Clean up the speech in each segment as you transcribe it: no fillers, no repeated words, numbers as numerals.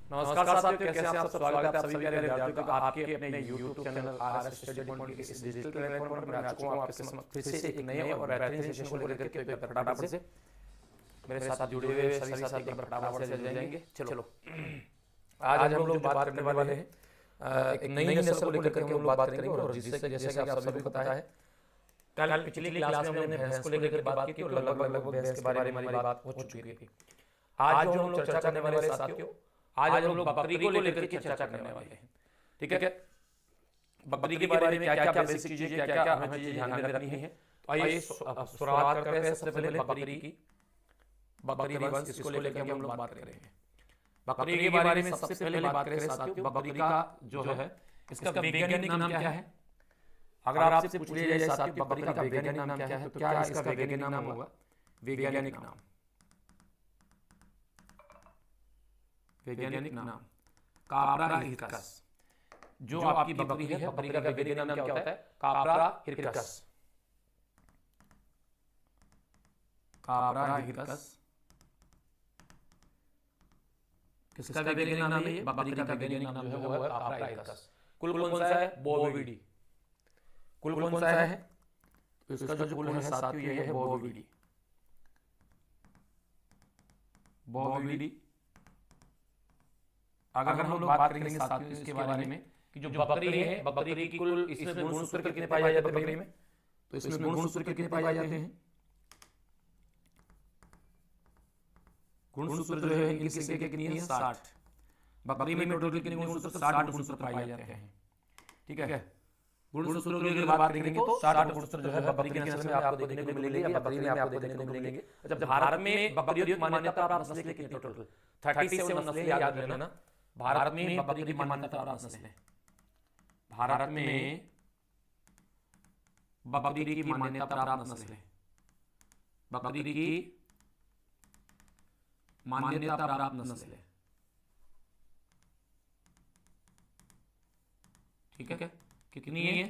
नमस्कार साथियों, कैसे हैं आप सब। स्वागत है आप सभी प्यारे विद्यार्थियों का आपके अपने YouTube channel RS study point के इस डिजिटल प्लेटफॉर्म पर। मैं आ चुका हूं आपके समक्ष फिर से एक नए और बेहतरीन सेशन को लेकर के। तो फटाफट से मेरे साथ जुड़े हुए सभी साथी फटाफट से जुड़ जाएंगे। चलो आज हम लोग बात करने वाले हैं एक नई नस्ल को लेकर के हम लोग बात करेंगे। और जिससे जैसे कि आप सभी को पता है, कल पिछली क्लास में हमने भैंस को लेकर बात की और लगभग भैंस के बारे में हमारी बात हो चुकी थी। आज जो हम लोग चर्चा करने वाले साथियों, आज हम लोग बकरी को लेकर के चर्चा करने वाले हैं। ठीक है, बकरी के बारे में क्या क्या बेसिक चीजें, क्या क्या हमें चीजें ध्यान में रखनी है। तो आइए शुरुआत करते हैं सबसे पहले बकरी वंश, इसको लेकर हम लोग बात करेंगे। बकरी के बारे में सबसे पहले बात करें साथियों, बकरी का जो है इसका वैज्ञानिक नाम क्या है। अगर आपसे पूछ लिया जाए साथियों बकरी का वैज्ञानिक नाम क्या है, तो क्या इसका वैज्ञानिक नाम होगा? वैज्ञानिक नाम काप्रा हिरकस। जो आपकी बकरी है, बकरी का वैज्ञानिक नाम क्या होता है? काप्रा हिरकस। काप्रा हिरकस किसका वैज्ञानिक नाम है? बकरी का वैज्ञानिक नाम जो है वो है काप्रा हिरकस। कुल कौन सा है? बोविडी। कुल कौन सा है? तो इसका जो कुल है साथियों ये है बोविडी। बोविडी। अगर हम लोग बात करेंगे साथियों इसके बारे में कि जो बकरी है, बकरी की कुल इसमें गुणसूत्र कितने पाए जाते हैं बकरी में? तो इसमें गुणसूत्र कितने पाए जाते हैं? गुणसूत्र जो है इनकी संख्या कितनी है? 60। बकरी में टोटल कितने गुणसूत्र? 60 गुणसूत्र पाए जाते हैं। ठीक है, गुणसूत्रों की अगर बात करेंगे तो 60 गुणसूत्र जो है बकरी की नस्ल में आपको देखने को मिलेंगे, या बकरी में आपको देखने को मिलेंगे। जब भारत में बकरियों की मान्यता प्राप्त नस्लें कितनी टोटल? 37 नस्लें, याद रखना। भारत में बकरी की मान्यता प्राप्त नस्लें, भारत में बकरी की मान्यता प्राप्त नस्लें, बकरी की मान्यता प्राप्त नस्लें। ठीक है, कितनी है?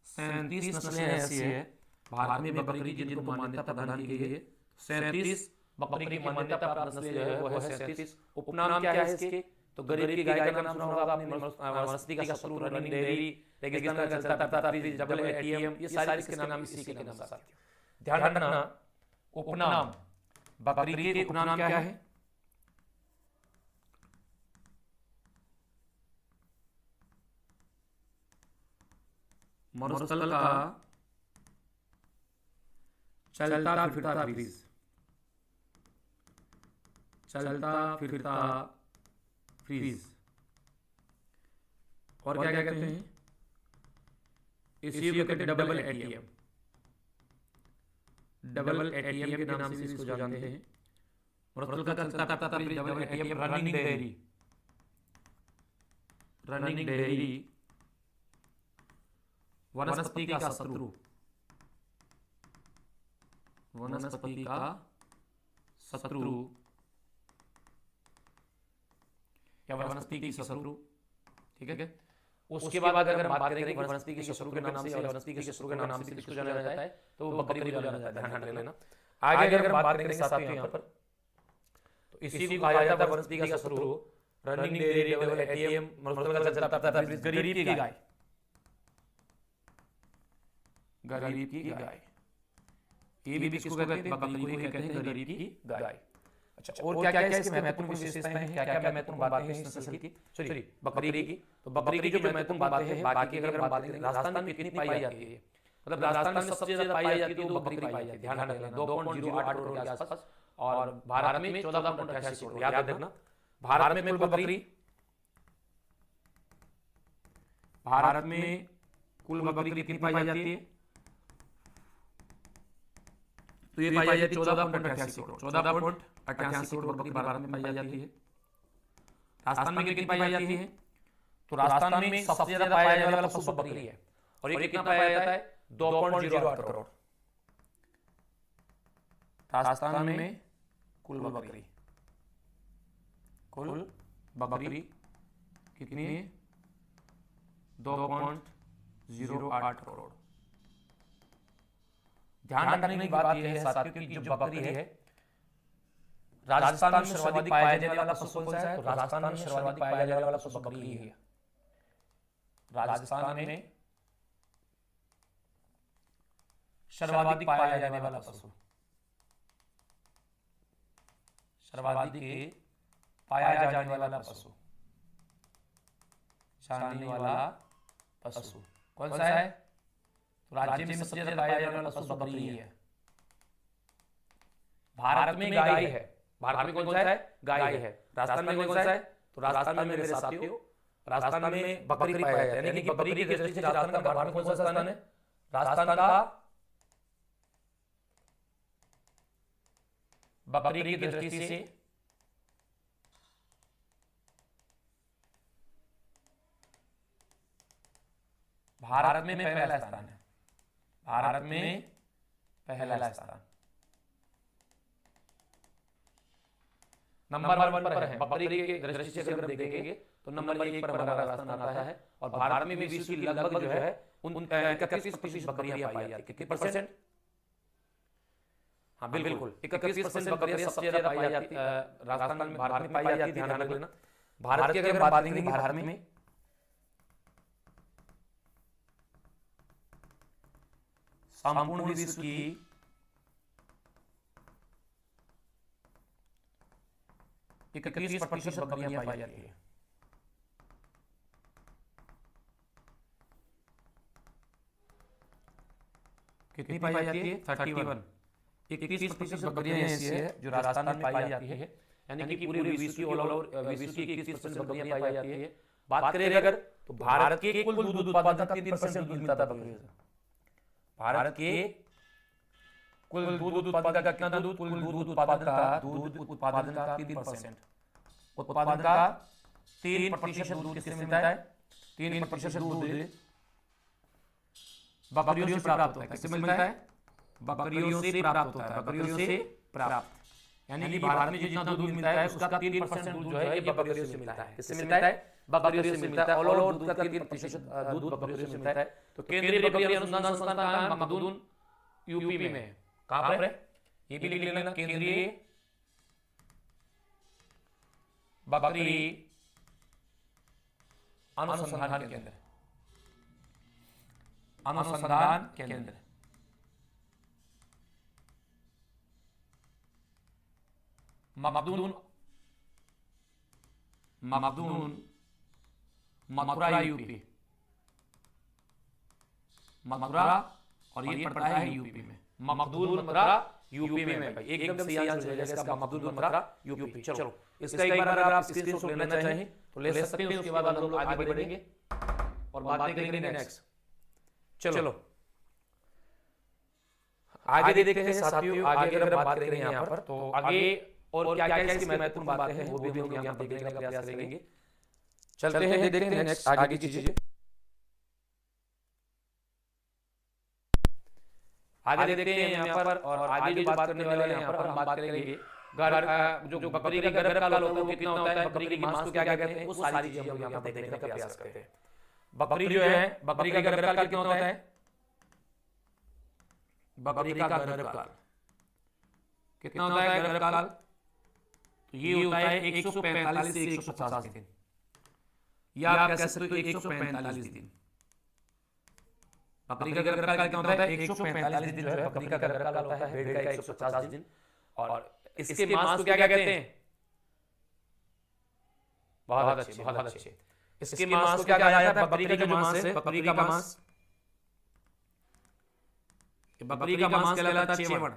37 नस्लें ऐसी है भारत में बकरी की जिनको मान्यता प्रदान की गई है। 37 बकरी की मान्यता प्राप्त नस्लें जो है वो है 37। उपनाम क्या है इसके? तो गरीब की गाय का नाम सुना होगा आपने, वनस्पति का शत्रु, रनिंग डेयरी, रेगिस्तान का चलता डबल एटीएम, ये सारे इसके नाम इसी के नाम साथियों। ध्यान रखना, उपनाम, बकरी के उपनाम क्या है? मरुस्थल का चलता फिरता फ्रीज, चलता फिरता फ्रीज। और क्या क्या कहते हैं? इसी को कहते हैं डबल एटीएम। डबल एटीएम के नाम से इसको जानते हैं। मरुस्थल का चलता फिरता fridge, double ATM, running dairy, running dairy, वनस्पति का शत्रु, वनस्पति का शत्रु या वनस्पति की शत्रु। ठीक है, उसके बाद अगर बात करेंगे वनस्पति के शत्रु के नाम से, और वनस्पति के शत्रु के नाम से किसको जाना जाता है? तो बकरी को जाना जाता है। ध्यान रख लेना। आगे अगर बात करेंगे साथियों यहाँ पर, तो इसी को कहा जाता है वनस्पति का शत्रु, रनिंग डेयरी, डबल एटीएम, मरुस्थल का चलता फिरता फ्रीज, गरीब की गाय, गरीब की गाय। ये भी किसको कहते हैं? बकरी को ही कहते हैं, गरीब की गाय। अच्छा, और क्या क्या इसकी महत्वपूर्ण विशेषताएं हैं, क्या क्या महत्वपूर्ण बातें हैं इस नस्ल की? चलिए बकरी की, तो बकरी की जो महत्वपूर्ण बातें हैं, बाकी अगर हम बात करें राजस्थान में कितनी पाई जाती है, मतलब राजस्थान में सबसे ज्यादा पाई जाती है तो बकरी पाई जाती है। ध्यान रखना, 2.08 करोड़ के आसपास, और भारत में 14.88 करोड़। याद रखना, भारत में कुल बकरी, भारत में कुल बकरी कितनी पाई जाती है? तो ये पाई जाती है 14.88 करोड़, 14.88 करोड़ बकरी भारत में पाई जाती है। राजस्थान में कितनी पाई जाती है? तो राजस्थान में सबसे ज्यादा पाया जाने वाला पशु बकरी है, और ये कितना पाया जाता है? 2.08 करोड़। राजस्थान में कुल बकरी, कुल बकरी कितनी है? 2.08 करोड़। ध्यान रखने की बात यह है साथियों कि जो बकरी है राजस्थान में सर्वाधिक पाया जाने वाला पशु कौन सा है? तो राजस्थान में सर्वाधिक पाया जाने वाला पशु बकरी है। राजस्थान में सर्वाधिक पाया जाने वाला पशु, सर्वाधिक पाया जाने वाला पशु, जाने वाला पशु कौन सा है? तो राज्य में सबसे ज्यादा पाया जाने वाला पशु बकरी है। भारत में गाय है। भारत में कौन सा है? गाय है। राजस्थान में कौन सा है? तो राजस्थान में मेरे साथियों, राजस्थान में बकरी पाया जाता है, यानी कि बकरी की दृष्टि से राजस्थान का भारत में कौन सा स्थान है? राजस्थान का बकरी की दृष्टि से भारत में पहला स्थान है। भारत में पहला स्थान, नंबर 1 पर है। बकरी की दृष्टि से अगर हम देखेंगे तो नंबर 1 पर हमारा राजस्थान आता है। और भारत में भी विश्व की लगभग जो है 31% बकरियां पाई जाती है। कितने परसेंट? हाँ बिल्कुल 31% बकरियां सबसे ज्यादा पाई जाती है राजस्थान में, भारत में पाई जाती है। ध्यान रख लेना। भारत की अगर बात करेंगे, भारत में संपूर्ण विश्व की 31% बकरियां पाई जाती है। कितनी पाई जाती है? 31। 31% बकरियां ऐसी है जो राजस्थान में पाई जाती है, यानी कि पूरे विश्व की ऑल ओवर विश्व की 31% बकरियां पाई जाती है। बात करें अगर तो भारत के कुल दूध उत्पादन का 3% दूध मिलता था बकरियों से। भारत के कुल दूध उत्पादन का कितना दूध? कुल दूध उत्पादन का 3%। उत्पादन का 3% दूध किससे मिलता है? 3% दूध बकरियों से प्राप्त होता है। किससे मिलता है? बकरियों से प्राप्त होता है। बकरियों से प्राप्त, यानी कि भारत में जितना दूध मिलता है उसका 3% दूध जो है ये बकरियों से मिलता है। किससे मिलता है? बकरियों से मिलता है। ऑल ओवर दूध का 3% दूध बकरियों से मिलता है। तो केंद्रीय बकरी अनुसंधान संस्थान कहाँ है? मखदूम यूपी में है। कहाँ पर है? ये भी लिख लेना, केंद्रीय बकरी अनुसंधान केंद्र, अनुसंधान केंद्र। मखदूम मथुरा यूपी, मथुरा और ये पड़ता है यूपी में। मखदूम मथुरा यूपी में भाई, एकदम सही आंसर हो जाएगा इसका, मखदूम मथुरा यूपी। चलो इसका एक बार अगर आप स्क्रीनशॉट लेना चाहें तो ले सकते हैं। उसके बाद हम लोग आगे बढ़ेंगे और बातें करेंगे नेक्स्ट। चलो आगे देखते हैं साथियों। आगे अगर बात करेंगे यहाँ पर तो आगे और क्या क्या इसकी महत्वपूर्ण बातें हैं वो भी हम लोग यहाँ देखने का प्रयास करेंगे। चलते हैं, देखते हैं नेक्स्ट आगे की चीजें। आगे देखते हैं यहाँ पर, और आगे जो बात करने वाले हैं यहाँ पर हम बात करेंगे जो बकरी का गर्भकाल होता है वो कितना होता है, बकरी के मांस को क्या क्या कहते हैं, वो सारी चीजें हम यहाँ पर देखने का प्रयास करते हैं। बकरी जो है, बकरी का गर्भकाल कितना होता है? बकरी का गर्भकाल कितना होता है? गर्भकाल तो ये होता है 145 से 150 दिन, या आप कह सकते हो 145 दिन। बकरी का गर्भकाल कितना होता है? 145 दिन जो है बकरी का गर्भकाल होता है, भेड़ का 150 दिन। और इसके मांस को क्या क्या कहते हैं? बहुत अच्छे, बहुत अच्छे। इसके मांस को क्या कहा जाता है? बकरी का जो मांस है, बकरी का मांस, बकरी का मांस कहलाता है चेवड़।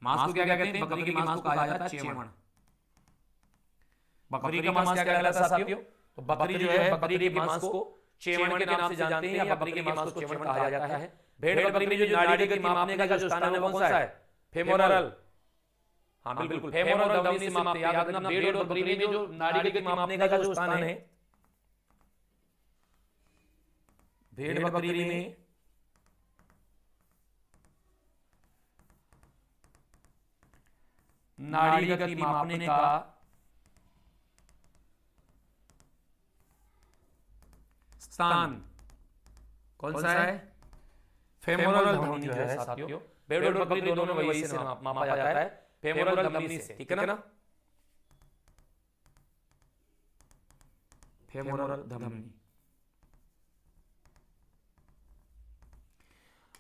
मांस को क्या क्या कहते हैं? बकरी के मांस को कहा जाता है चेवड़। बकरी का मांस क्या कहलाता है साथियों? तो बकरी जो है, बकरी के मांस को चेवड़ के नाम से जानते हैं, या बकरी के मांस को चेवड़ कहा जाता है। भेड़ बकरी में जो नाड़ी गति मापने का जो स्थान है वो कौन सा है? फेमोरल। हाँ बिल्कुल, फेमोरल धमनी से मापते हैं। याद रखना, भेड़ और बकरी में जो नाड़ी गति मापने का जो स्थान है, भेड़ बकरी में नाड़ी गति मापने का स्थान कौन सा है? फेमोरल धमनी जो है साथियों। भेड़ और बकरी दोनों में वही से मापा जाता है, फेमोरल धमनी से। ठीक है ना? फेमोरल धमनी।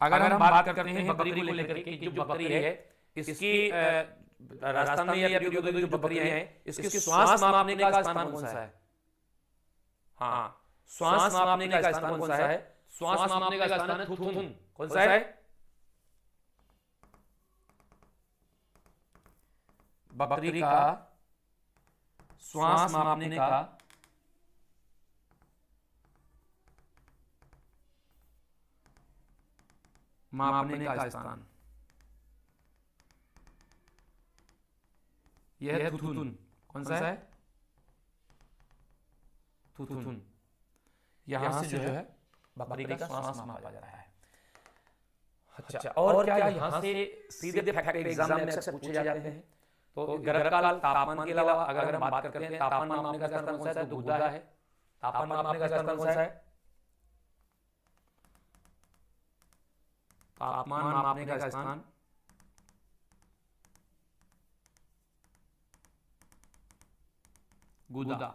अगर हम बात करते हैं बकरी को लेकर के, जो बकरी है इसकी राजस्थान में या जो बकरियां हैं इसकी श्वास मापने का स्थान कौन सा है? हाँ, श्वास मापने का स्थान कौन सा है? श्वास मापने का स्थान है थुथुन। कौन सा है? बकरी का श्वास मापने का स्थान यह है थुथुन। कौन सा है? थुथुन। यहां से जो है बकरी का श्वास मापा जाता है। अच्छा, और क्या यहां से सीधे फैक्ट एग्जाम में अक्सर पूछे जाते हैं? तो गर्भकाल तापमान के अलावा अगर हम बात करते हैं तापमान मापने का स्थान कौन सा है? तो गुदा है। तापमान मापने का स्थान कौन सा है? तापमान मापने का स्थान गुदा।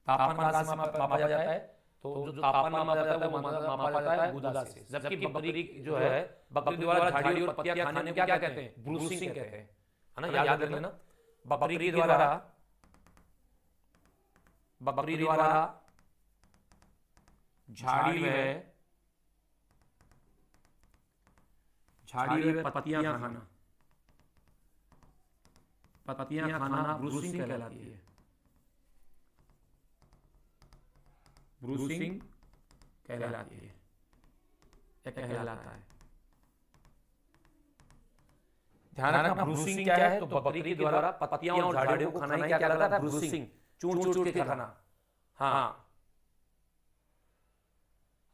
तापमान कहां से मापा जाता है? तो जो तापमान मापा जाता है वो मापा जाता है गुदा से। जबकि बकरी जो है, बकरी द्वारा झाड़ी और पत्तियां खाने में क्या कहते हैं? ब्रूसिंग कहते हैं, है ना? याद रख लेना, बकरी द्वारा झाड़ी व पत्तियां खाना ब्रूसिंग कहलाती है। ब्रूसिंग कहलाती है या कहलाता है। ध्यान रखना, ब्रूसिंग क्या है? तो बकरी द्वारा पत्तियां और झाड़ियों को खाना ही क्या कहलाता है? ब्रूसिंग, चूर के खाना। हाँ,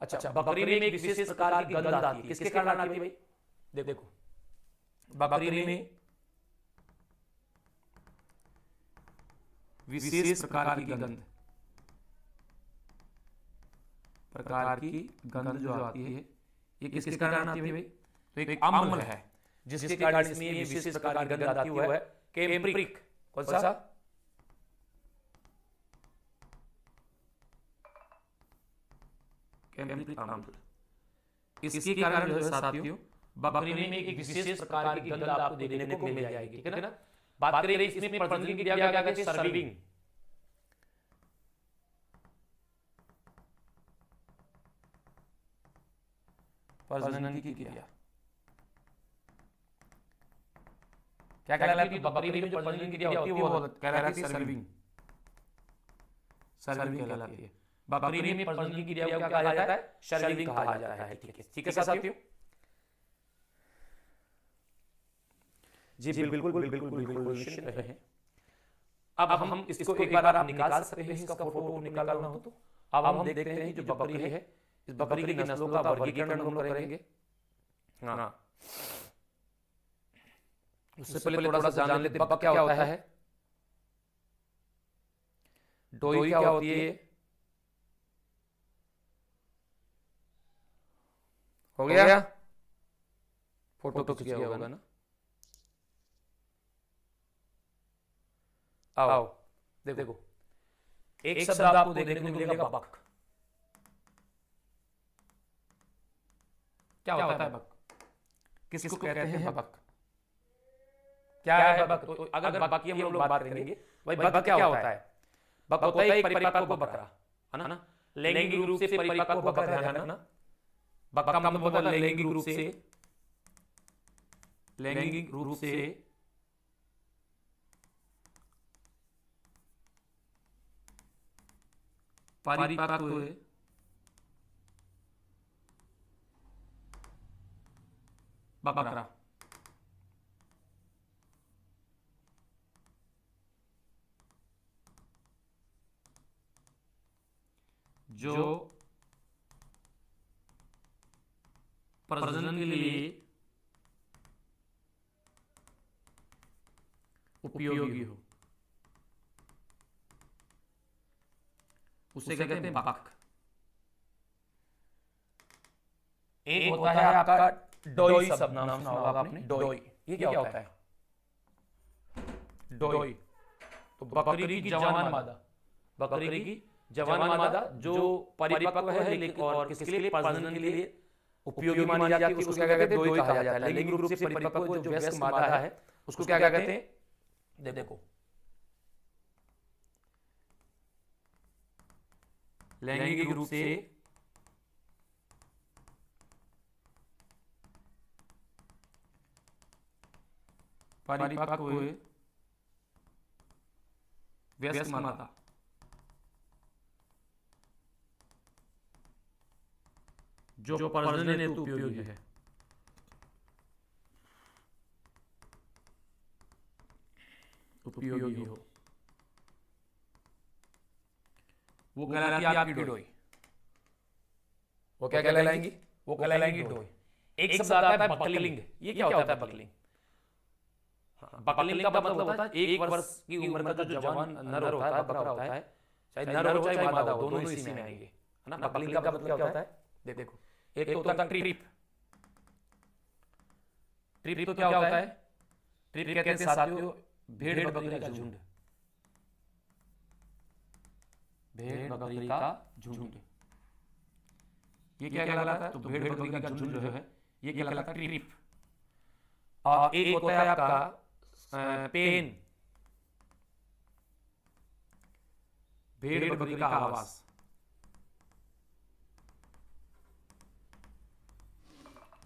अच्छा, बकरी में एक विशेष प्रकार की गंध आती है। किसके कारण आती है भाई? देखो, बकरी में विशेष प्रकार की गंध जो आती है, ये किसके कारण आती है भाई? तो एक अम्ल है जिसके कारण इसमें ये विशेष प्रकार की गंध आती है, कैम्प्रिक। कौन सा? कैम्प्रिक अम्ल। इसके कारण जो है साथियों, बकरी में एक विशेष प्रकार की गंध आपको देखने को मिल जाएगी, ठीक है ना? बात करें इसमें प्रजनन की क्रिया क्या कहते हैं? सर्विंग। प्रजनन की क्रिया क्या कहलाती है? बकरी में जो प्रजनन की क्रिया होती है वो कहलाती है सर्विंग। सर्विंग कहलाती है। बकरी में प्रजनन की क्रिया को क्या कहा जाता है? सर्विंग कहा जाता है। ठीक है साथियों? जी बिल्कुल निश्चित रहे। अब हम इसको एक बार आप निकाल सकते हैं, इसका फोटो निकालना हो तो। अब हम देखते हैं जो बकरी है, इस बकरी की नस्लों का वर्गीकरण हम करेंगे। हाँ, उससे पहले थोड़ा सा जान लेते हैं बक क्या होता है, डोई क्या होती है। हो गया? फोटो खींच गया होगा ना? आओ देखो, एक शब्द आपको देखने को मिलेगा बक। क्या होता है बक? किसको कहते हैं बक? क्या है बक? तो अगर बक की हम लोग बात करेंगे, भाई बक क्या होता है? बक होता है एक परिपक्व बकरा, है ना? लैंगिक रूप से परिपक्व बकरा, ध्यान रखना। बक का मतलब होता है लैंगिक रूप से परिपक्व बकरा। जो प्रजनन के लिए उपयोगी हो, उसे कहते हैं बक। एक होता है आपका डोई, शब्द नाम सुना होगा आपने, डोई। ये क्या होता है? डोई तो बकरी की जवान मादा, बकरी की जवान मादा जो परिपक्व है लेकिन और किसके लिए, प्रजनन के लिए उपयोगी मानी जाती है, उसको क्या कहते हैं, दोई कहा जाता है। लैंगिक रूप से परिपक्व जो वयस्क मादा है उसको क्या कहते हैं, देखो लैंगिक रूप से परिपक्व वयस्क मादा जो प्रजनन हेतु उपयोगी है, उपयोगी हो, वो कहलाती है आपकी डोई। वो क्या कहलाएंगी, वो कहलाएंगी डोई। एक शब्द आता है बकलिंग। ये क्या होता है बकलिंग? बकलिंग का मतलब होता है एक वर्ष की उम्र का जो जवान नर होता है, बकरा होता है, चाहे नर हो चाहे मादा हो, दोनों इसी में आएंगे, है ना। बकलिंग का मतलब क्या होता है, देखो एक तो होता है ट्रिप। ट्रिप तो क्या होता है, ट्रिप कहते हैं साथियों भेड़ बकरी का झुंड, भेड़ बकरी का झुंड। ये क्या कहलाता है, तो भेड़ बकरी का झुंड जो है ये कहलाता है ट्रिप। और एक होता है आपका पेन, भेड़ बकरी का आवास।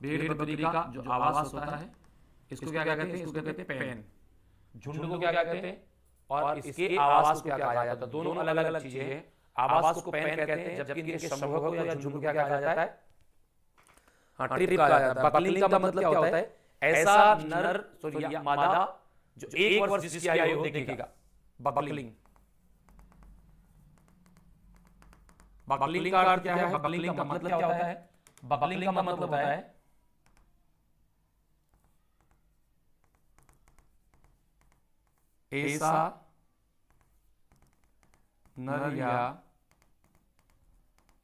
भेड़ बकरी का जो आवास होता है इसको क्या कहते हैं, इसको कहते हैं पेन। झुंड को क्या कहते हैं और इसके आवास को क्या कहा जाता है, दोनों अलग अलग चीजें हैं। आवास को पेन कहते हैं जबकि इनके समूह को या झुंड को क्या कहा जाता है, हाँ ट्रिप कहा जाता है। बकलिंग का मतलब क्या होता है, ऐसा नर सॉरी मादा जो एक वर्ष जिसकी आयु हो देखेगा, बकलिंग। बकलिंग का अर्थ क्या है, बकलिंग का मतलब क्या होता है, बकलिंग का मतलब होता है ऐसा नर या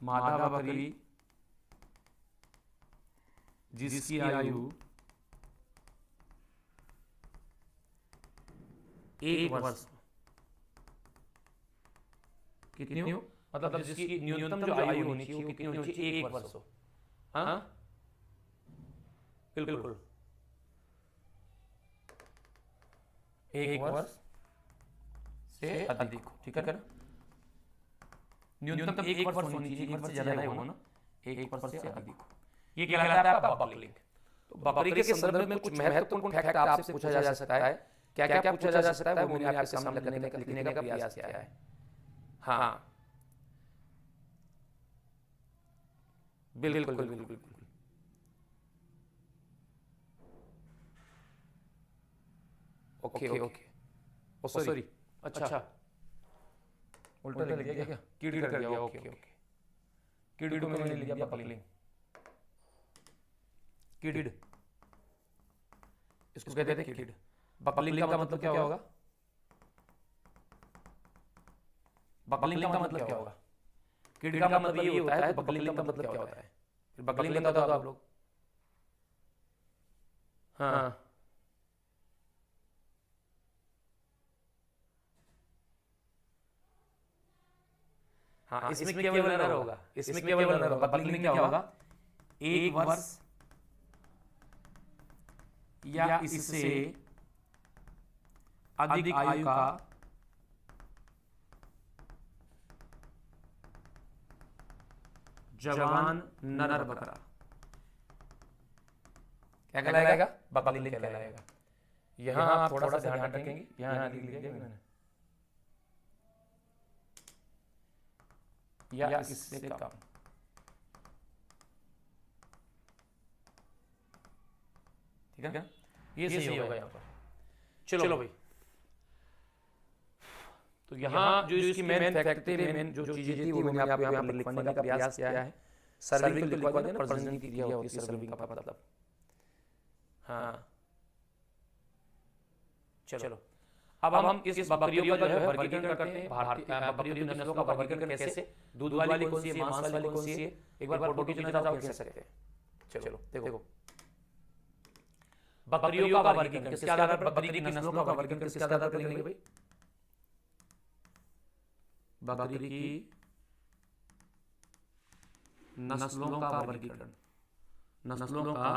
मादा बकरी जिसकी आयु एक वर्ष, कितनी हो, मतलब जिसकी न्यूनतम जो आयु होनी चाहिए वो कितनी होनी चाहिए, एक वर्ष हो। हाँ बिल्कुल, एक वर्ष से अधिक हो, ठीक है ना। न्यूनतम एक वर्ष होनी चाहिए, एक वर्ष से ज्यादा नहीं होना, एक वर्ष से अधिक हो। ये कहलाता है आपका बकलिंग। तो बकरी के संदर्भ में कुछ महत्वपूर्ण फैक्ट आपसे पूछा जा सकता है। क्या क्या पूछा जा सकता है वो मैंने आपके सामने लिखने का प्रयास किया है। हाँ बिल्कुल बिल्कुल बिल्कुल। ओके ओके, ओ सॉरी, अच्छा उल्टा लिख दिया क्या, कीड़ी कर दिया, ओके ओके। कीड़ी को मैंने लिख दिया बकलिंग, कीड़, इसको कहते थे कीड़। बकलिंग का मतलब क्या होगा, बकलिंग का मतलब क्या होगा, कीड़ी का मतलब ये होता है, बकलिंग का मतलब क्या होता है, फिर बकलिंग बता दो आप लोग। हाँ हाँ, इसमें केवल नर होगा, इसमें केवल नर होगा। बकलिंग में क्या होगा, एक वर्ष या इससे अधिक आयु का जवान नर बकरा क्या कहलाएगा, बकलिंग कहलाएगा। यहां आप थोड़ा सा ध्यान रखेंगे, यहां लिख लिया मैंने, या इससे कम। ठीक है, ये सही होगा यहाँ पर। चलो भाई, तो यहाँ जो इसकी मेन फैक्ट थी, मेन जो चीजें थी वो मैंने आपको यहाँ पर लिखवाने का प्रयास किया है। सर्विंग तो लिखवा देना, प्रजनन की क्रिया होती है सर्विंग का मतलब। हाँ चलो, अब हम इस बकरियों का जो है वर्गीकरण करते हैं। भारतीय बकरियों की नस्लों का वर्गीकरण कैसे, दूध वाली कौन सी है, मांस वाली कौन सी है, एक बार फोटो खींचना चाहो खींच सकते हैं। चलो देखो, बकरियों का वर्गीकरण किसके आधार पर, बकरी की नस्लों का वर्गीकरण किसके आधार पर करेंगे भाई, बकरी की नस्लों का वर्गीकरण, नस्लों का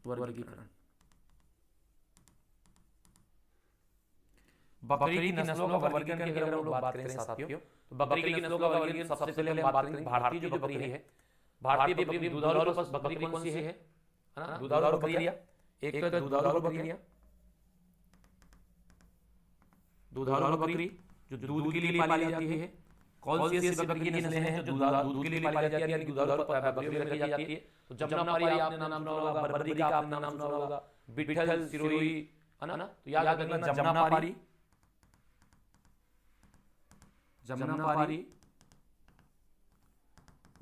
वर्गीकरण। बकरी की नस्लों का वर्गीकरण की अगर हम लोग बात करें साथियों, तो बकरी की नस्लों का वर्गीकरण सबसे पहले हम बात करेंगे भारतीय जो बकरी है। भारतीय बकरी दुधारू बकरी कौन सी है ना, दुधारू बकरियां। एक तो दुधारू बकरियां, दुधारू बकरी जो दूध के लिए पाली जाती है। कौन सी ऐसी बकरी की नस्लें हैं जो दूध के लिए पाली जाती है, यानी दुधारू बकरी रखी जाती है? तो जमुनापारी आपने नाम सुना होगा, बर्बरी का आपने नाम सुना होगा, बिठल, सिरोही, है ना। तो याद रखना जमुनापारी, जमुनापारी,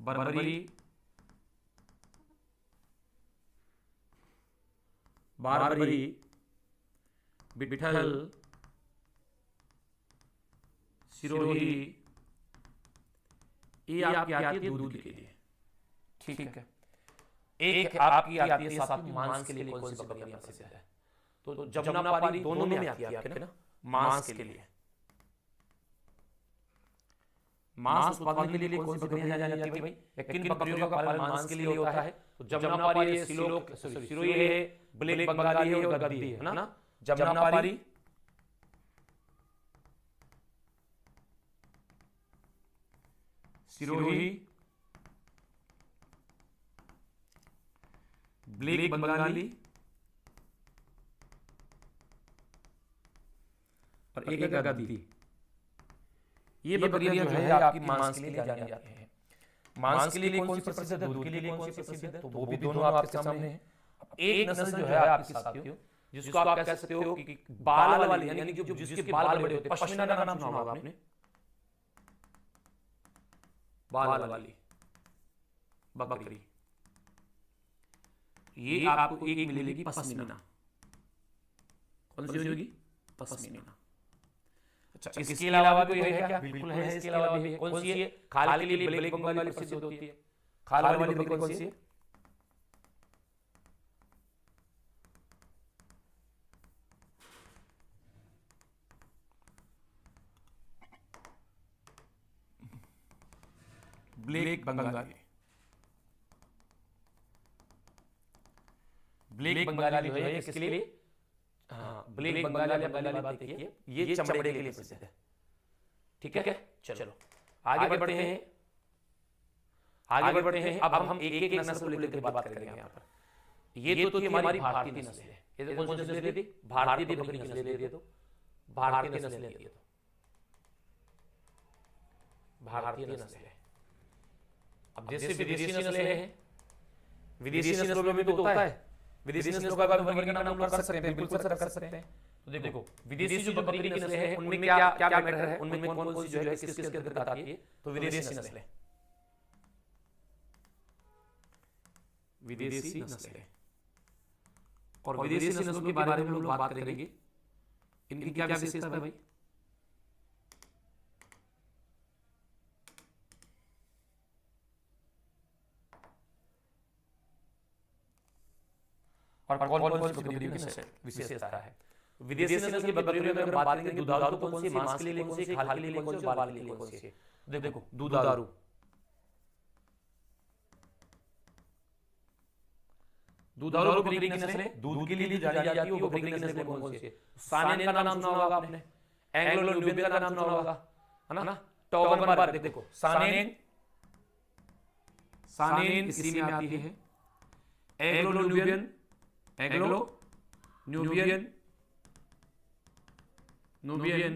बर्बरी, बारबरी, बिठल, सिरोही, ये आपकी आती है दूध के लिए। ठीक है। एक आपकी आती है साथ मांस के लिए। कौन सी बकरी प्रसिद्ध है? तो जमुनापारी दोनों में आती है आपके ना, मांस के लिए। मांस उत्पादन के लिए कौन सी बकरियां जानी जाती है भाई? किन बकरियों का पालन मांस के लिए होता है? तो जमुनापारी है, सिरोही है, ब्लैक बंगाली है और गद्दी है ना। जमुनापारी, सिरोही, ब्लैक बंगाली और एक गद्दी। ये बकरियां जो है आपकी मांस के लिए जानी जाती है। मांस के लिए कौन सी प्रसिद्ध है, दूध के लिए कौन सी प्रसिद्ध है? तो वो भी दोनों आपके सामने है। एक नस्ल जो है आपकी साथियों, जिसको आप कह सकते हो कि बाल वाली, यानी कि जिसके बाल बड़े होते हैं, पश्मीना का नाम सुना होगा आपने। बाल वाली बकरी, ये आपको एक मिलेगी पश्मीना। कौन सी होगी? पश्मीना। अच्छा, इसके अलावा कोई है क्या? बिल्कुल है, इसके अलावा भी है। कौन सी है? खाल के लिए ब्लैक बंगाली प्रसिद्ध होती है। खाल वाली बकरी कौन सी है? ब्लैक बंगाली। ब्लैक बंगाली जो है किसके लिए? हाँ, ब्लैक बंगाली बात देखिए, ये चमड़े के लिए प्रसिद्ध है। ठीक है, चलो आगे बढ़ते हैं। आगे बढ़ते हैं। अब हम एक एक नस्ल को लेकर बात करेंगे यहाँ पर। ये तो थी हमारी भारतीय नस्ल है। ये कौन सी नस्ल थी? भारतीय बकरी की नस्ल है। तो भारतीय नस्ल है, तो भारतीय नस्ल है। अब जैसे विदेशी नस्लें हैं, विदेशी नस्लों में भी तो होता है। विदेशी नस्लों का वर्गीकरण हम लोग कर सकते हैं, बिल्कुल सर कर सकते हैं। तो देखो, विदेशी जो बकरी की नस्लें हैं उनमें क्या क्या मैटर है, उनमें कौन कौन सी जो है किस अंतर्गत आती है? तो विदेशी नस्लें, विदेशी नस्लें। और विदेशी नस्लों के बारे में हम लोग बात करेंगे। इनकी क्या विशेषता है भाई? और कौन कौन सी बकरियों की विशेषता है? विदेशी नस्ल की बकरियों में अगर बात करेंगे, दुधारू तो कौन सी, मांस के लिए कौन सी, खाल के लिए कौन सी, बाल के लिए कौन सी? देखो, दुधारू, दुधारू बकरी की नस्लें दूध के लिए जानी जाती है। वो बकरी की नस्लें कौन कौन सी है? सानेन का नाम सुना होगा आपने, एंग्लो न्यूबियन का नाम सुना होगा, है ना। टॉगनबर्ग, देखो सानेन, सानेन इसी में आती है। Anglo Nubian, Anglo Nubian, Nubian,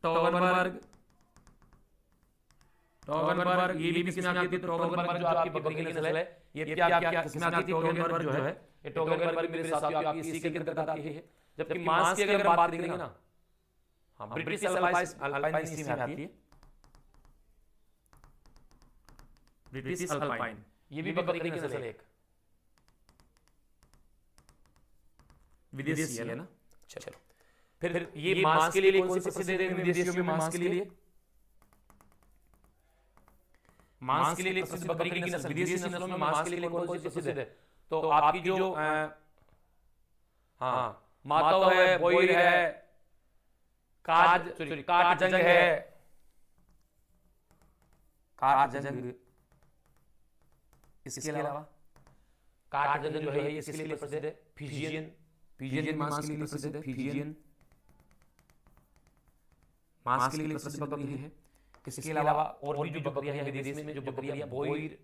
टॉगनबर्ग, टॉगनबर्ग, ये भी किसमें आती है? तो टॉगनबर्ग जो आपकी बकरी की नस्ल है, ये क्या क्या किसमें आती है? टॉगनबर्ग जो है, ये टॉगनबर्ग मेरे साथियों आपकी इसी के अंतर्गत आती है। जबकि मांस की अगर बात करेंगे ना, हाँ, ब्रिटिश अल्पाइन इसी में आती है। ब्रिटिश अल्पाइन, ये भी बकरी की नस्ल है, एक विदेशी है ना। चलो, फिर ये मांस के लिए कौन सी प्रसिद्ध है? विदेशियों में मांस के लिए, मांस के लिए प्रसिद्ध बकरी की नस्ल, विदेशी नस्लों में मांस के लिए कौन सी प्रसिद्ध है? तो आपकी जो हाँ, मातो है, बोइर है, काटजंग है, काटजंग। इसके अलावा काटजंग जो है ये किसके लिए प्रसिद्ध है? फिजियन, फिजियन मांस के लिए प्रसिद्ध है, फिजियन मांस के लिए प्रसिद्ध बकरी है। इसके अलावा और भी जो बकरियां हैं विदेश में, जो बकरियां बोइर,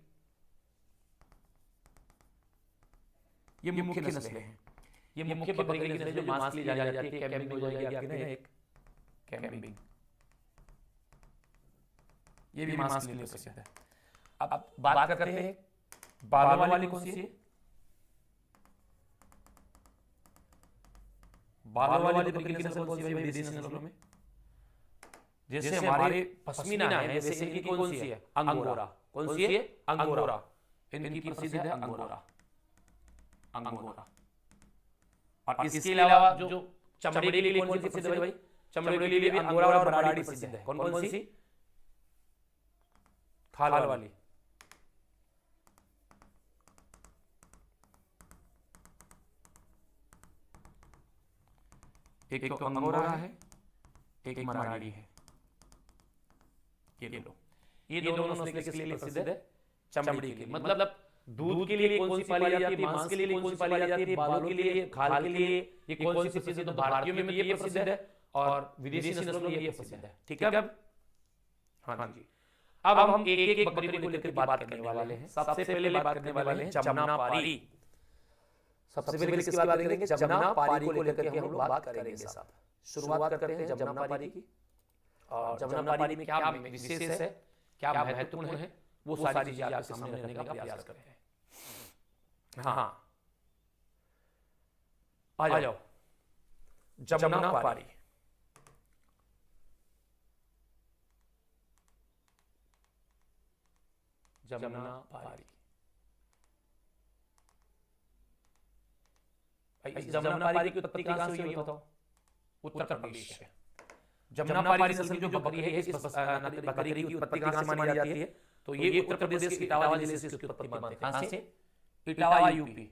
ये मुख्य नस्लें हैं। ये मुख्य बकरी की नस्लें जो मांस के लिए जानी जाती है। कैम्बिंग हो जाएगी आपकी ना, एक कैम्बिंग, ये भी मांस के लिए प्रसिद्ध है। अब बात करते हैं बालों वाली कौन सी है? बालों वाली बकरी की नस्ल कौन सी है भाई विदेशी नस्लों में? जैसे हमारे पश्मीना है, वैसे इनकी कौन सी है? अंगोरा। कौन सी है? अंगोरा। इनकी प्रसिद्ध है अंगोरा, अंगोरा। और इसके अलावा जो चमड़े के लिए कौन सी प्रसिद्ध है भाई? चमड़े के लिए भी अंगोरा और बराड़ी प्रसिद्ध है। कौन कौन सी? खाल वाली। एक तो अंगोरा है, एक मराठी है। ये लो, ये दोनों नस्लें किसके लिए प्रसिद्ध है? चमड़ी के लिए। मतलब दूध के लिए कौन सी पाली जाती है, मांस के लिए कौन सी पाली जाती है, बालों के लिए, खाल के लिए ये कौन सी प्रसिद्ध है? तो भारतीयों में ये प्रसिद्ध है और विदेशी नस्लों में ये प्रसिद्ध है। ठीक है। अब हाँ जी, अब हम एक एक बकरी को लेकर बात करने वाले हैं। सबसे पहले बात करने वाले हैं जमुनापारी। सबसे पहले किसकी बात करेंगे? जमुनापारी को लेकर के हम लोग बात करेंगे साहब। शुरुआत करते हैं जमुनापारी की। और जमुनापारी में क्या विशेष है, क्या महत्वपूर्ण है, वो सारी चीजें आपके सामने रखने का प्रयास करते हैं। हाँ, आ जाओ। जमुनापारी, जमुनापारी, जमुनापारी की उत्पत्ति कहां से हुई बताओ? उत्तर प्रदेश से। जमुनापारी नस्ल की जो बकरी है, इस बकरी की उत्पत्ति कहां से मानी जाती है? तो ये उत्तर प्रदेश के इटावा जिले से इसकी उत्पत्ति मानते हैं। कहां से? इटावा, यूपी,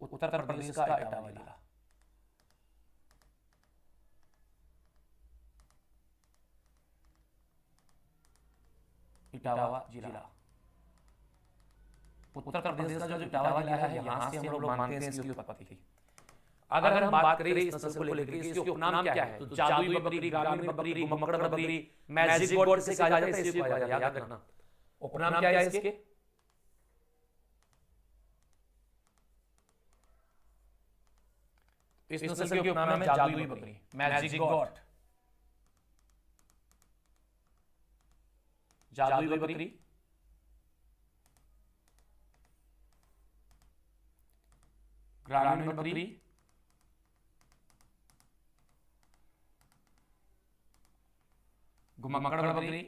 उत्तर प्रदेश का इटावा जिला। इटावा जिला उत्तर प्रदेश का जो इटावा जिला है, यहां से हम लोग मानते हैं इसकी उत्पत्ति थी। अगर हम बात करें इस नस्ल को लेकर, इसके उपनाम क्या है? तो जादुई बकरी, ग्रामीण बकरी, घुमक्कड़ बकरी, मैजिक गॉड से कहा जाता है, इसे कहा जाता है, याद रखना। उपनाम क्या है इसके? इस नस्ल के उपनाम है जादुई बकरी, मैजिक गॉड, जादुई बकरी, ग्रामीण बकरी, घुमक्कड़ बकरी,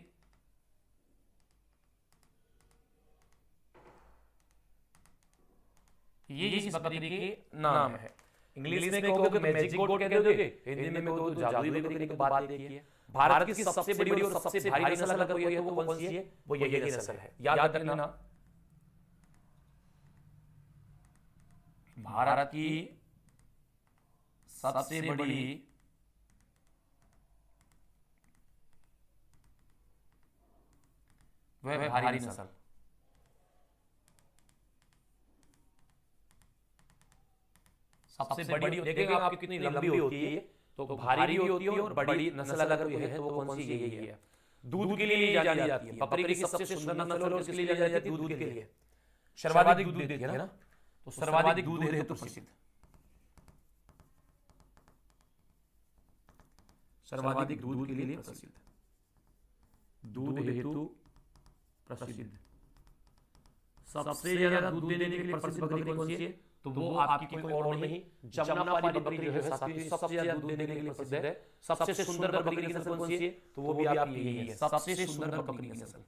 ये इस बकरी के नाम है। इंग्लिश में कहोगे तो मैजिक गॉड कह दोगे, हिंदी में कहोगे तो जादुई बकरी की बात देखिए। भारत की सबसे बड़ी और सबसे भारी नस्ल अगर कोई है तो वो कौन सी है? वो यही नस्ल है, याद रखना। भारत की सबसे बड़ी वह भारी नस्ल, सबसे बड़ी देखेंगे आप कितनी लंबी होती है, तो भारी भी होती है और बड़ी नस्ल अगर कोई है तो वो कौन सी? यही है। दूध के लिए जानी जाती है, बकरी की सबसे सुंदर नस्ल और किसके लिए जानी जाती है? दूध के लिए। सर्वाधिक दूध देती है ना, तो सर्वाधिक दूध हेतु प्रसिद्ध, सर्वाधिक दूध के लिए प्रसिद्ध, दूध हेतु प्रसिद्ध। सबसे ज्यादा दूध देने के लिए प्रसिद्ध बकरी कौन सी है? तो वो आपकी कोई और नहीं, जमुनापारी बकरी जो है सबसे ज्यादा दूध देने के लिए प्रसिद्ध है। सबसे सुंदर बकरी की नस्ल कौन सी है? तो वो भी आपकी यही है, सबसे सुंदर बकरी की नस्ल,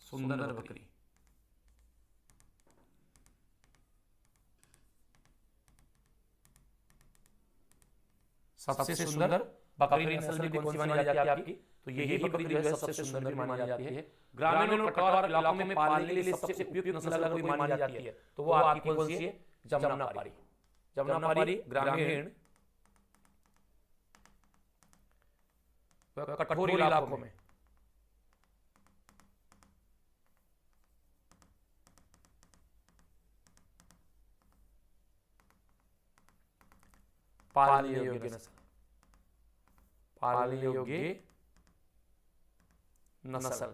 सुंदर बकरी। सबसे सुंदर बकरी नस्ल भी कौन सी मानी जाती है आपकी? तो यही बकरी जो है सबसे सुंदर भी मानी जाती है। ग्रामीण और कटवार इलाकों में पालने के लिए सबसे उपयुक्त नस्ल अगर कोई मानी जाती है तो वो आपकी कौन सी है? जमुनापारी। जमुनापारी ग्रामीण कठोर इलाकों में पालने योग्य नस्ल, पालने योग्य नस्ल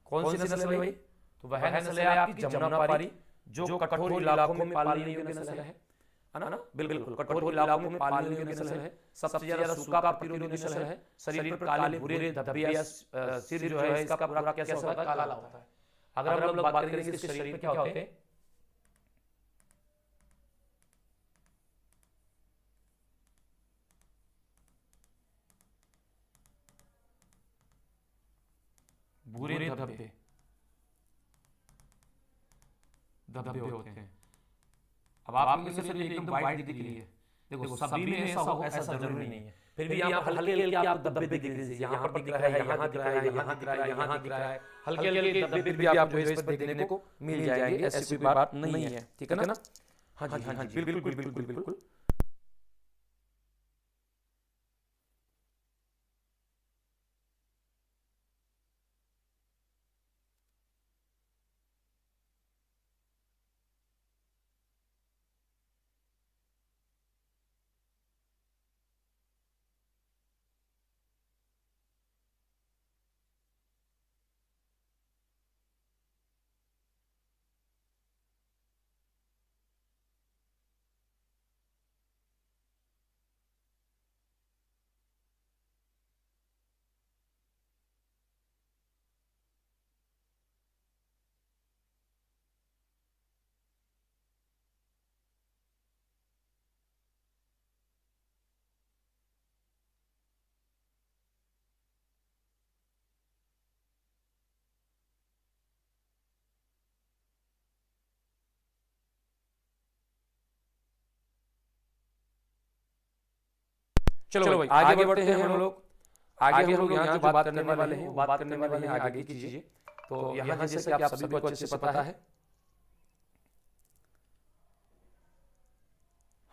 कौन सी नस्ल है भाई? तो वह नस्ल है आपकी जमुनापारी जो कठोर इलाकों में पालने योग्य नस्ल है ना? बिल्कुल कठोर इलाकों में पालने योग्य नस्ल है। सबसे ज्यादा सूखा प्रतिरोधी नस्ल है। शरीर पर काले भूरे धब्बे या सिर जो है इसका पूरा कैसा होता है? काला होता है। अगर हम लोग बात करेंगे इसके शरीर पर क्या होते हैं? भूरे धब्बे धब्बे होते हैं। अब आप में से एकदम वाइट दिख रही है, देखो सभी में ऐसा हो ऐसा जरूरी नहीं है, फिर भी यहाँ पर हल्के हल्के आप धब्बे दिख रहे हैं। यहाँ पर दिख रहा है, यहाँ दिख रहा है, यहाँ दिख रहा है, यहाँ दिख रहा है, हल्के हल्के धब्बे भी आपको इस पर देखने को मिल जाएंगे। ऐसी कोई बात नहीं है, ठीक है ना? हाँ जी, हाँ जी, बिल्कुल बिल्कुल बिल्कुल। चलो भाई आगे बढ़ते हैं हम लोग। आगे हम लोग यहाँ जो बात करने वाले हैं वो बात करने वाले हैं आगे की चीजें। तो यहाँ जैसे कि आप सभी को अच्छे से पता है,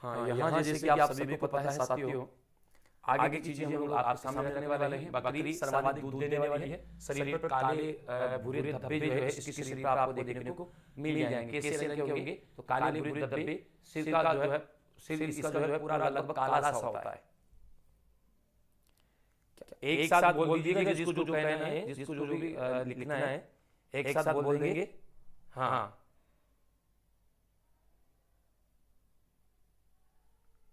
हाँ यहाँ जैसे कि आप सभी को पता है साथियों, आगे की चीजें हम लोग आपके सामने रखने वाले हैं। बकरी सर्वाधिक दूध देने वाली है। शरीर पर काले भूरे धब्बे जो है इसके शरीर पर आपको देखने को मिल जाएंगे। कैसे रंग के होंगे? तो काले भूरे धब्बे, सिर का जो है सिर इसका जो है पूरा लगभग काला सा होता है। एक साथ बोल दीजिएगा जिसको जो कहना है, जिसको जो भी लिखना है, एक साथ बोल देंगे। हाँ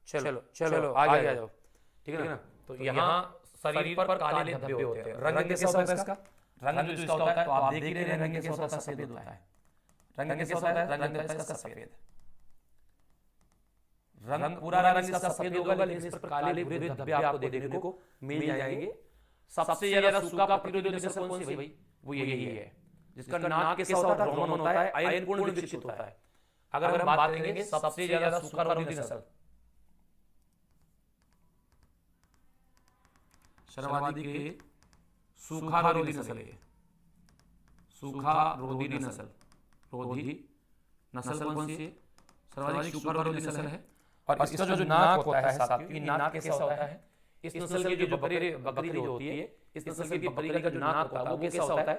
चलो चलो आगे आ जाओ, ठीक है ना? तो यहाँ शरीर पर काले धब्बे होते हैं। रंग कैसा होता है इसका? रंग जो इसका होता है तो आप देख ही रहे हैं, रंग कैसा होता है? सफेद होता है। रंग कैसा होता है? रंग होता है इसका सफेद। रंग पूरा रंग इसका सफेद होगा, लेकिन इस पर काले भूरे धब्बे आपको देखने को मिल जाएंगे। सबसे ज्यादा सूखा प्रतिरोधी नस्ल कौन सी भाई? वो यही है जिसका नाक कैसा होता है? रोमन होता है, आयन पूर्ण विकसित होता है। अगर हम बात करेंगे सबसे ज्यादा सूखा रोधी नस्ल, सर्वाधिक सूखा रोधी नस्ल है। सूखा रोधी नस्ल, रोधी नस्ल कौन सी है? सर्वाधिक सूखा रोधी नस्ल है। और इसका जो नाक होता है साथियों, नाक कैसा होता है? इस नस्ल की जो बकरी जो होती है, इस नस्ल की बकरी का जो नाक होता है वो कैसा होता है?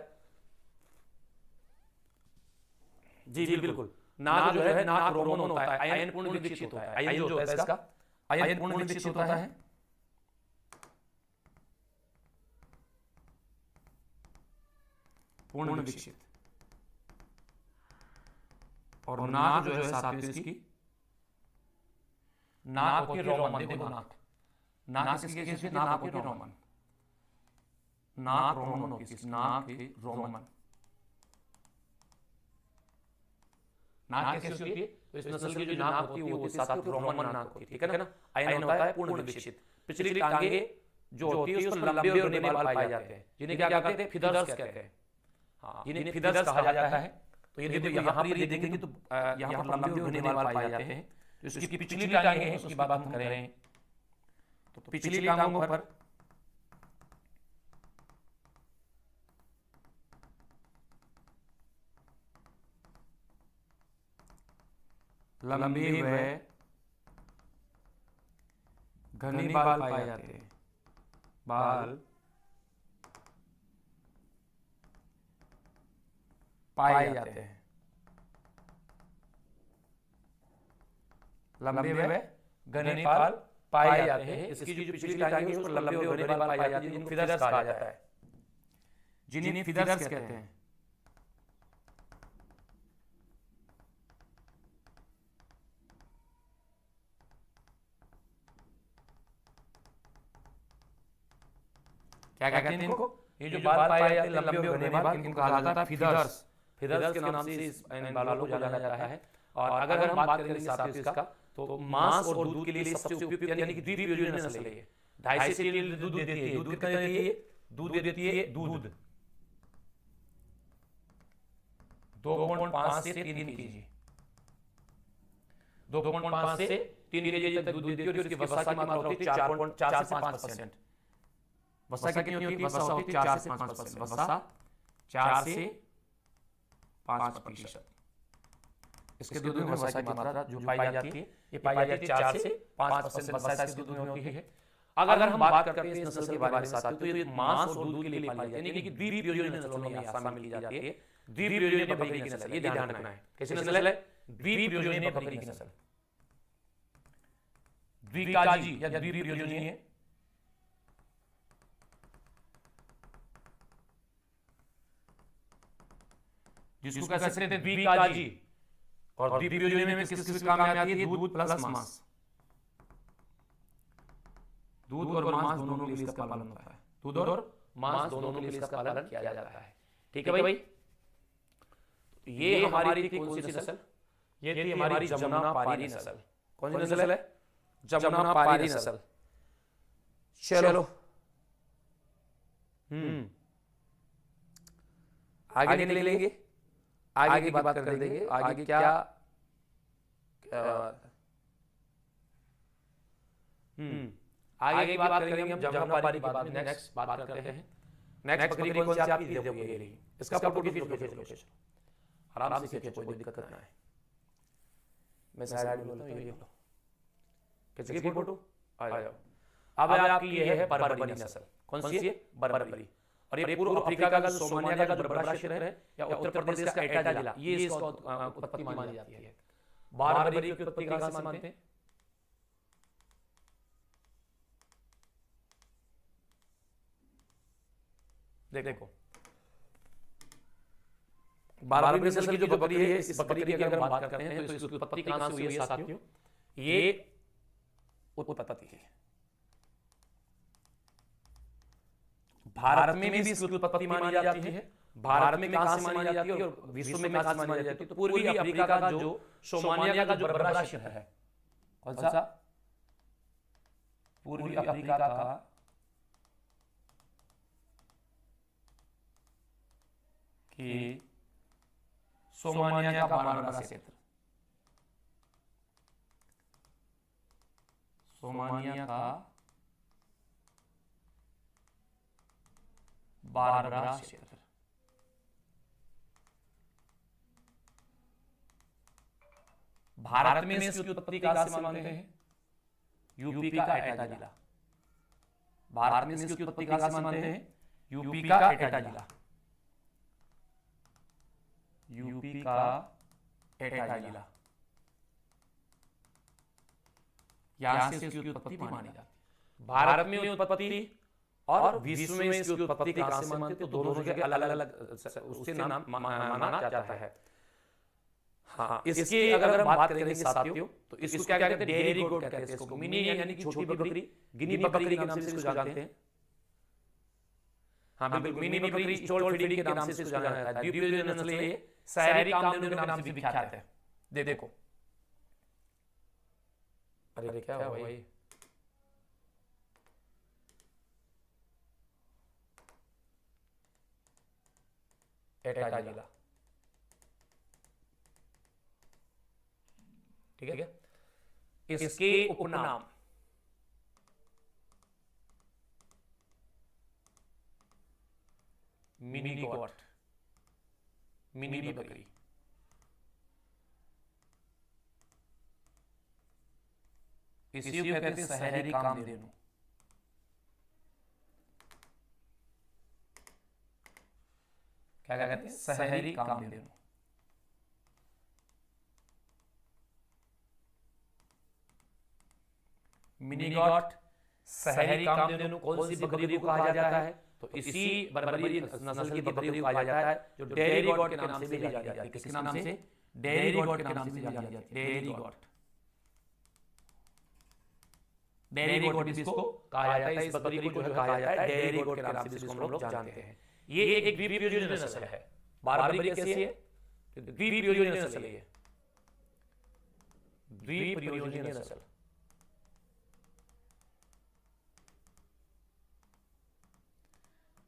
जी बिल्कुल, नाक जो है नाक रोमन होता है, आयन पूर्ण विकसित होता है। आयन जो होता है इसका आयन पूर्ण विकसित होता है। पूर्ण विकसित। और नाक जो है साथियों इसकी नाक होती है रोमन। देखो नाक, नाक किसकी कैसी? नाक होती है रोमन। नाक रोमन होती है, नाक रोमन। नाक कैसी होती है? तो इस नस्ल की जो नाक होती है वो होती है साथियों रोमन नाक होती है, ठीक है ना? आयन होता है पूर्ण विकसित। पिछली टांगे जो होती है उसमें लंबे और घने बाल पाए जाते हैं, जिन्हें क्या कहते हैं? फीदर्स कहते हैं। हाँ, इन्हें फीदर्स कहा जाता है। तो ये देखो यहाँ पर ये देखेंगे तो यहाँ पर लंबे और घने बाल पाए जाते हैं। तो इसकी पिछली टांगे हैं उसकी बात हम कर रहे हैं। तो पिछली टांगों पर लंबी व घनी बाल पाए जाते हैं। बाल पाए जाते हैं। लंबे व घने बाल पाए जाते हैं। इसकी जो पिछली टांगें हैं उसको लंबे और घने बाल पाए जाते हैं, जिनको फीदर्स कहा जाता है, जिन्हें फीदर्स कहते हैं। क्या कहते हैं इनको? ये जो बाल पाए जाते हैं लंबे और घने बाल, इनको कहा जाता है फीदर्स। फीदर्स के नाम से इन बालों को जाना जाता है। और अगर हम बात करेंगे साथियों इसका, तो मांस और दूध के लिए सबसे उपयुक्त यानी कि द्विप्रयोजनीय नस्ल है। 2.5 से 3 लीटर दूध देती है। दूध कितना देती है? दूध देती है दूध 2.5 से 3 केजी। 2.5 से 3 केजी तक दूध देती है। और इसकी वसा की मात्रा होती है 4 से 5%। वसा कितनी होती है? वसा होती है 4 से 5%। वसा 4 से 5%। इसके दूध में वसा की मात्रा जो पाई जाती है, ये पाई जाती है 4 से 5% वसा इसके दूध में होती है। अगर हम बात करते हैं इस नस्ल के बारे में साथियों, तो ये मांस और दूध के लिए पाली जाती है, यानी कि द्विप्रयोजनीय नस्लों में शामिल की जाती है। द्विप्रयोजनीय बकरी की नस्ल, ये ध्यान रखना है। कैसी नस्ल है? द्विप्रयोजनीय बकरी की नस्ल। द्विकाजी या द्विप्रयोजनीय, जिसको कह सकते हैं द्विकाजी। और द्विप्रयोजनीय में किस किस काम में आती है? दूध प्लस मांस। दूध और मांस दोनों के लिए इसका पालन होता है। दूध और मांस दोनों के लिए इसका पालन किया जाता है। ठीक है भाई। ये हमारी थी कौन सी नस्ल? ये थी हमारी जमुनापारी नस्ल। कौन सी नस्ल है? जमुनापारी नस्ल। चलो आगे निकलेंगे, आगे की बात कर देंगे। आगे क्या आगे की बात करेंगे हम जमुनापारी के बाद में। नेक्स्ट बात करते हैं नेक्स्ट बकरी कौन सी आपकी? देखो ये रही। इसका फोटो खींच लो, आराम से खींचो, कोई दिक्कत ना है। मैं साइड में बोलता हूं, ये लो किसकी फोटो आ जाओ। अब आपकी ये है बर्बरी नस्ल। कौन सी है? बर्बरी। और ये पूर्व अफ्रीका का जो सोमालिया का जो बड़ा शहर है या उत्तर प्रदेश का एटा जिला, ये इसका उत्पत्ति मानी जाती है। बर्बरी की उत्पत्ति कहां से मानते हैं? देखो बर्बरी नस्ल की जो बकरी है, इस बकरी की अगर हम बात करते हैं तो इसकी उत्पत्ति कहां से हुई है साथियों? ये उत्पत्ति है भारत में भी इसकी उत्पत्ति मानी जाती है। भारत में कहां से मानी जाती है और विश्व में कहां से मानी जाती है? तो पूर्वी अफ्रीका का जो सोमालिया का जो बड़ा शहर है, कौन सा? पूर्वी अफ्रीका का कि सोमालिया का बारबरा क्षेत्र, सोमालिया का बारबरा क्षेत्र। भारत में इसकी उत्पत्ति कहां से मानते हैं? यूपी का एटा जिला। भारत में इसकी उत्पत्ति कहां से मानते हैं? यूपी का एटा जिला। यूपी का एटा जिला, यहां से इसकी उत्पत्ति मानी जाती है। भारत में उत्पत्ति और विश्व में इसकी उत्पत्ति कहां से मानते हैं? तो दोनों जगह अलग अलग उससे नाम माना जाता है। हाँ, इसके अगर हम बात करेंगे साथियों, तो इसको क्या कहते हैं? डेयरी गोट कहते हैं इसको। मिनी यानी कि छोटी बकरी, गिनी बकरी के नाम से इसको जानते हैं। हाँ बिल्कुल, मिनी बकरी स्टॉल फीडिंग के नाम से इसको जाना जाता है। द्विप्रयोजनीय नस्ल ये शहरी कामधेनु के नाम से विख्यात है। देखो अरे क्या हुआ भाई? एटा जिला, ठीक है। इसके उपनाम मिनी गॉट, मिनी बकरी। इसी को कहते हैं शहरी कामधेनु। क्या कहते हैं? शहरी कामधेनु। मिनी गॉट, शहरी कामधेनु कौन सी बकरी को कहा जाता है? तो इसी बर्बरी नस्ल की बकरी को कहा जाता है जो डेयरी गॉट के नाम से भी जानी जाती है। किस नाम से? डेयरी गॉट के नाम से जानी जाती है। डेयरी गॉट, डेयरी गॉट इसको कहा जाता है। इस बकरी को जो कहा जाता है डेयरी गॉट के नाम से, जिसको हम लोग जानते हैं। ये एक द्विप्रयोजनीय नस्ल है। बारबरी कैसी है? द्विप्रयोजनीय नस्ल है। द्विप्रयोजनीय नस्ल।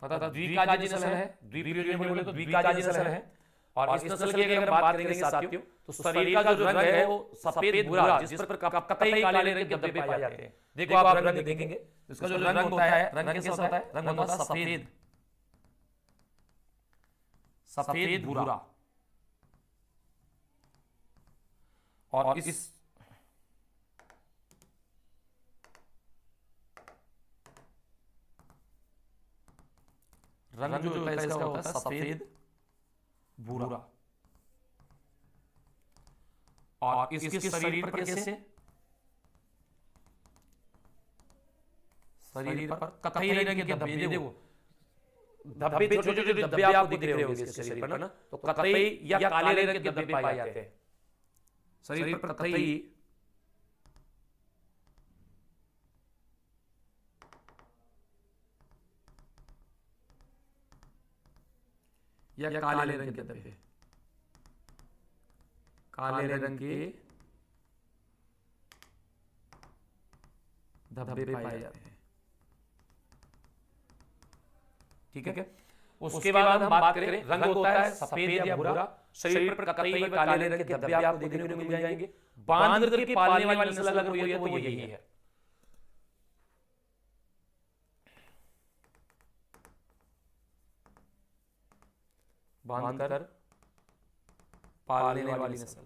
मतलब द्विकाजी नस्ल है। द्विप्रयोजनीय बोले तो द्विकाजी नस्ल है। और इस नस्ल की अगर हम बात करेंगे साथियों, तो शरीर का जो रंग है वो सफेद भूरा, जिस पर कतई काले रंग के धब्बे पाए जाते हैं। देखो आप रंग देखेंगे, इसका जो रंग होता है, रंग कैसा होता है? रंग होता है सफेद, सफेद भूरा। और इस रंग जो होता है इसका होता है सफेद भूरा। और इसके शरीर पर कैसे? शरीर पर कतई रंग के धब्बे, देखो धब्बे, छोटे छोटे धब्बे आपको दिख रहे होंगे इसके शरीर पर ना, तो कतई या काले रंग के धब्बे पाए जाते हैं शरीर पर। कतई या काले रंग के धब्बे, काले रंग के धब्बे पाए जाते हैं। ठीक है। उसके बाद हम बात करें, रंग होता है सफेद या भूरा, शरीर पर कतई व काले रंग के धब्बे आपको देखने को मिल जाएंगे। बांध करके पालने वाली नस्ल अगर कोई है तो वो यही है। बांधकर पालने वाली नस्ल।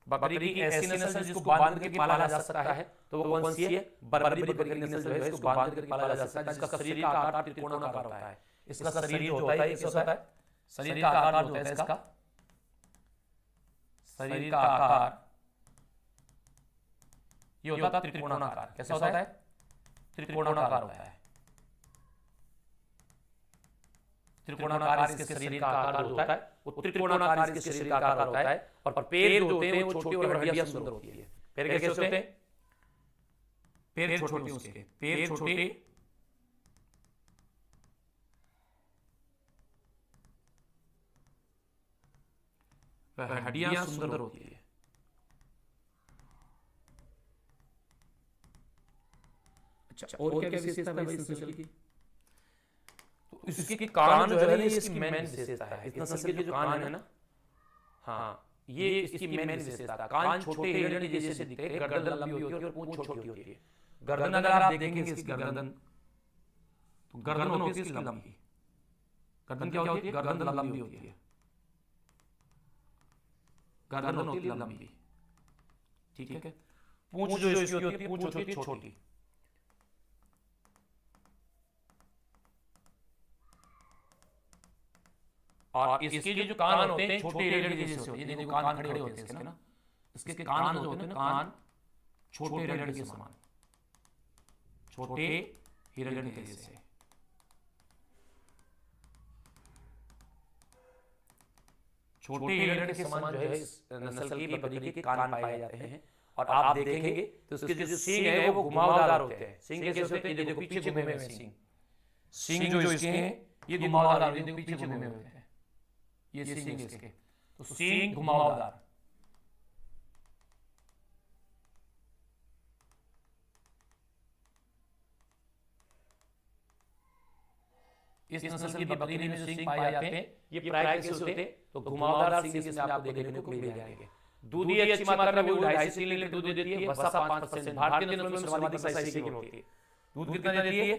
बकरी की ऐसी नस्ल जिसको बांध के पाला जा सकता है तो वो कौन सी है? बर्बरी बकरी की नस्ल जो है इसको बांध करके पाला जा सकता है, जिसका शरीर का आकार त्रिकोणाकार होता है। इसका शरीर जो होता है, कैसा होता है? शरीर का आकार जो होता है इसका, शरीर का आकार ये होता है त्रिकोणाकार। कैसा होता है? त्रिकोणाकार होता है। त्रिकोणाकार इसके शरीर का आकार होता है, वो त्रिकोणाकार इसके शरीर का आकार होता है। और पैर जो होते हैं वो छोटे और हड्डियां सुंदर होती है। पैर कैसे होते हैं? पैर छोटे, उसके पैर छोटे हड्डियां सुंदर होती है। अच्छा, और क्या विशेषता है इस नस्ल की? तो इसके कान जो है ना, इसकी मेन विशेषता है। इस नस्ल के जो कान है ना, हाँ, ये इसकी मेन विशेषता है। कान छोटे हिरन जैसे दिखते हैं, गर्दन लंबी होती है और पूंछ छोटी होती है। गर्दन अगर आप देखेंगे इसकी गर्दन, तो गर्दन होती है इसकी लंबी। गर्दन क्या होती है? गर्दन लंबी होती है। गर्दन होती है लंबी। ठीक है। पूंछ जो इसकी होती है, पूंछ होती है छोटी। और इसके जो कान होते हैं छोटे रेड़े जैसे होते हैं। ये देखो कान खड़े होते हैं इसके ना, इसके कान जो होते हैं ना, कान छोटे रेड़े के समान, छोटे हिरण के जैसे। छोटे हिरण के समान जो है इस नस्ल की बकरी के कान पाए जाते हैं। और आप देखेंगे तो उसके जो सींग है वो घुमावदार होते हैं। सींग कैसे होते हैं? ये देखो पीछे घूमे हुए सींग, सींग जो इसके हैं ये घुमावदार, ये देखो पीछे घूमे हुए होते हैं, ये सींग इसके। तो सींग घुमावदार। इस नस्ल की बकरी में जो सींग पाए जाते हैं ये प्राय कैसे होते हैं? तो घुमावदार सींग इसमें आपको देखने को मिल जाएंगे। दूध ये अच्छी मात्रा में 2.5 से 3 लीटर दूध देती है। वसा 5%। भारतीय नस्लों में सर्वाधिक वसा इसी की होती है। दूध कितना देती है?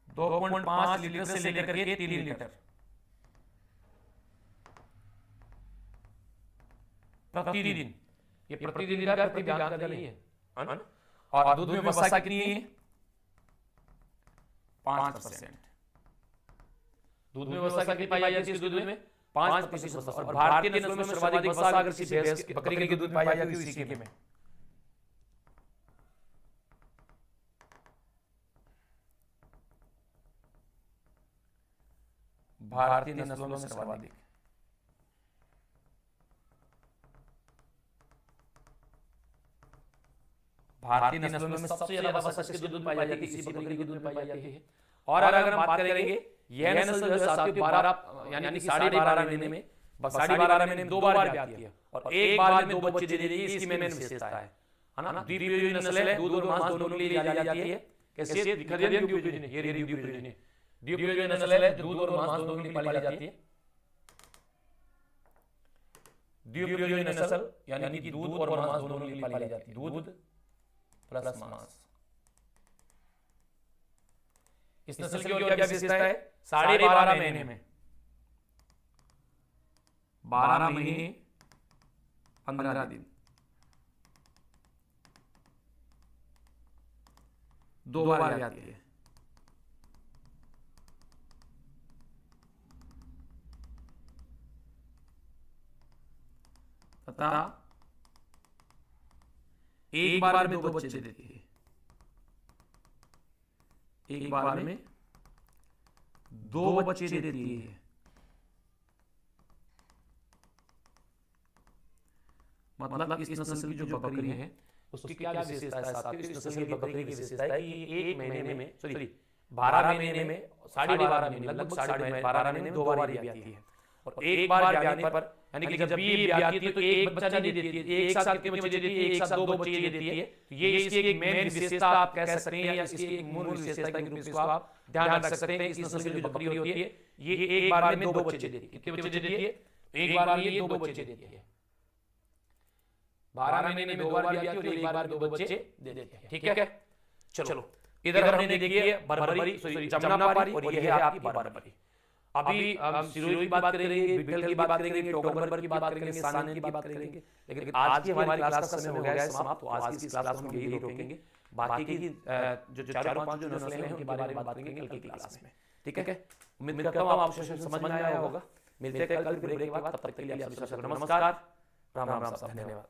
2.5 लीटर से लेकर के 3 लीटर प्रतिदिन। ये प्रतिदिन का नहीं है। और दूध में वसा कितनी है? 5%। दूध में वसा कितनी पाई जाती है? इस दूध में 5% वसा। और भारतीय नस्लों में सर्वाधिक वसा अगर किसी भैंस की, बकरी के दूध में पाई जाती है इसी के में। भारतीय नस्लों में सर्वाधिक भारतीय नस्लों में सबसे ज्यादा वसा किसके दूध में पाई जाती है? इसी बकरी के दूध में पाई जाती है। और अगर हम बात करेंगे यह नस्ल जो है साथियों 12 यानी कि 12.5 महीने में 12.5 महीने में 2 बार ब्याती है और एक बार में 2 बच्चे दे देती है। इसकी मेन विशेषता है ना। द्विपयोजनी नस्ल है, दूध और मांस दोनों के लिए जानी जाती है। कैसे? द्विपयोजनी, ये द्विपयोजनी द्विपयोजनी नस्ल है, दूध और मांस दोनों के लिए पाली जाती है। द्विपयोजनी नस्ल यानी कि दूध और मांस दोनों के लिए पाली जाती है। दूध प्लस मांस। इस नस्ल की और क्या विशेषता है? 12.5 महीने में 12 महीने 15 दिन 2 बार आती है। तथा एक बार में 2 बच्चे देती है। एक बार में 2 बच्चे देती है। मतलब इस नस्ल की जो बकरी है उसकी क्या विशेषता है साथियों? इस नस्ल की बकरी की विशेषता है कि एक महीने में 12 महीने में 12.5 महीने लगभग 12 महीने में 2 बार ब्याती है। और एक बार ब्याने पर यानी कि जब ये ब्याती है तो एक बच्चा नहीं देती है, एक साथ कितने बच्चे देती है? एक साथ 2 बच्चे देती है। तो ये इसकी एक मेन विशेषता आप कह सकते हैं या इसकी एक मूल विशेषता के रूप में इसको आप ध्यान रख सकते हैं। इस नस्ल की जो बकरी होती है ये एक बार में 2 बच्चे देती है। कितने बच्चे देती है? एक बार में ये 2 बच्चे देती है। 12 महीने में 2 बार ब्याती है और एक बार 2 बच्चे दे देती है। ठीक है, चलो इधर हमने देखी है बर्बरी, जमुनापारी और ये है आपकी बर्बरी। अभी हम सिरोही की बात करेंगे, बीटल की बात करेंगे, टोकरबर्ग की बात करेंगे, सानेन की बात करेंगे। लेकिन आज की हमारी क्लास का समय हो गया है समाप्त। तो आज की इस क्लास में हम यही रोकेंगे। बाकी की जो 4-5 जो नस्लें हैं उनके बारे में बात करेंगे कल की क्लास में। ठीक है, उम्मीद करता हूं आपको समझ में आया होगा। मिलते हैं कल ब्रेक के बाद। तब तक के लिए आप सभी को नमस्कार, राम राम, धन्यवाद।